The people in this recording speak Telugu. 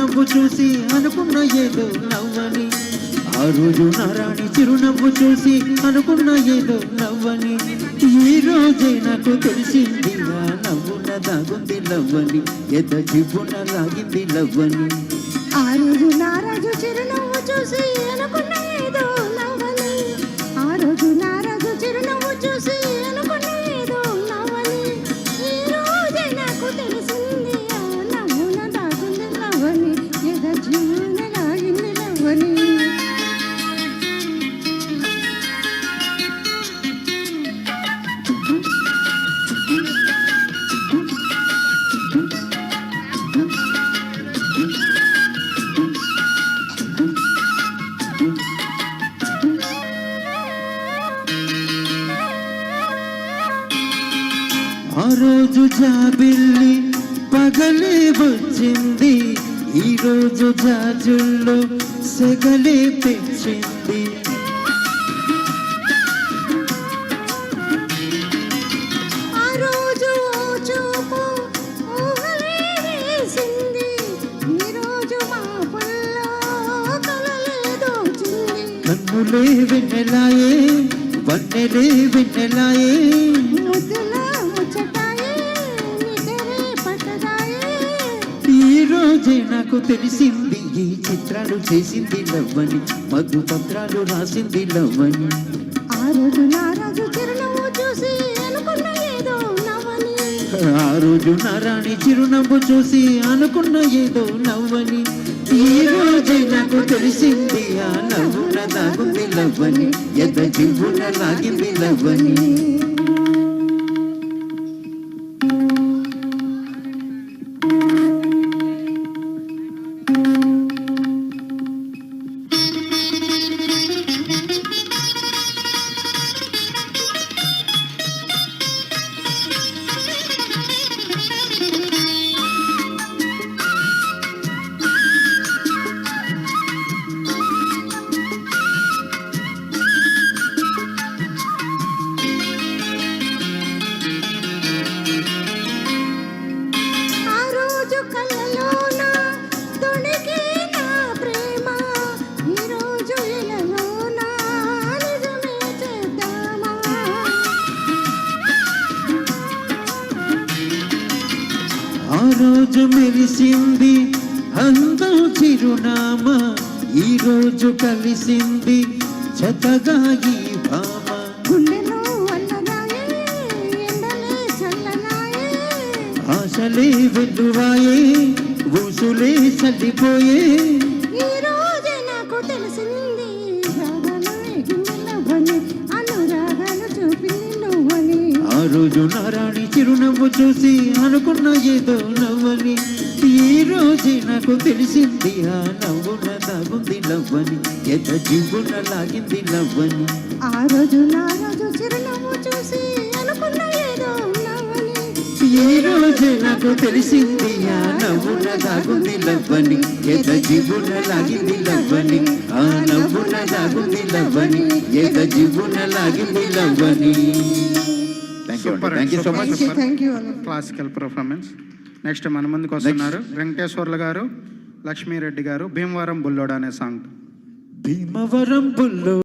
చిరునవ్వు చూసి అనుకున్న ఏదో నవ్వని. ఆ రోజు నారాణి చిరునవ్వు చూసి అనుకున్న ఏదో నవ్వని. ఈ రోజే నాకు తెలిసింది నా నవ్వున దాగుంది లవ్వని. ఎద జివ్వున లాగింది లవ్వని. ఆ రోజు నారాజు చిరునవ్వు చూసి అనుకున్న ఏదో నవ్వని. ఆ రోజు నారాజు చిరునవ్వు చూసి అనుకున్న ఏదో నవ్వని. ఈ రోజే నాకు తెలిసింది ఆ నవ్వున దాగుంది లవ్వని. ఎద జివ్వున లాగింది లవ్వని. ఆ రోజు జాబిల్లి పగలే వచ్చింది. ఈ రోజు జాజుల్లో సెగలే తెచ్చింది. ఆ రోజు చూపు ఊహలే వేసింది. ఈ రోజు మా పుల్లో కలలే దోచింది. కన్నులే వెన్నెలాయే వన్నెలే వెన్నెలాయే. ముద్దులా ముచ్చటాయే నిద్రే పట్టదాయే. ఈ రోజే నాకు తెలిసింది ఈ చిత్రాలు చేసింది లవ్వని. మధు పత్రాలు రాసింది లవ్వని. ఆ రోజు నారాజు చిరునవ్వు చూసి అనుకున్న ఏదో నవ్వని. ఆ రోజు నారాణి చిరునవ్వు చూసి అనుకున్న ఏదో నవ్వని. ఈ రోజే నాకు తెలిసింది ఆ నవ్వున దాగుంది లవ్వని. ఎద జివ్వున లాగింది లవ్వని. ఆ రోజు కళ్ళలోన తొణికి నా ప్రేమ. ఈ రోజు ఇలలోన నిజమే చేద్దామా. ఆ రోజు మెరిసింది అందం చిరునామా. ఈ రోజు కలిసింది జతగా ఈ భామ. గుండెలో అల్లరాయే ఎండలే చల్లనాయే. ఆశలే వెల్లువాయే ఊసులే చల్లిపోయే. ఈ రోజే నాకు తెలిసింది రాగాలు ఎగింది లవ్వని. అనురాగాలు చూపింది నువ్వని. ఆ రోజు నారాణి చిరునవ్వు చూసి అనుకున్న ఏదో నవ్వని. ఈ రోజే నాకు తెలిసింది ఆ నవ్వున దాగుంది లవ్వని. ఎద జివ్వున లాగింది లవ్వని. ఆ రోజు నారాజు చిరునవ్వు చూసి అనుకున్న ఏదో నవ్వని. ఈ రోజే నాకు తెలిసింది ఆ నవ్వున దాగుంది లవ్వని. ఎద జివ్వున లాగింది లవ్వని. ఆ నవ్వున దాగుంది లవ్వని. ఎద జివ్వున లాగింది లవ్వని. Thank you so much. Thank you. Classical performance. Next మన ముందుకు వస్తున్నారు వెంకటేశ్వర్లు గారు, లక్ష్మీరెడ్డి గారు. భీమవరం బుల్లోడు అనే సాంగ్. భీమవరం బుల్లో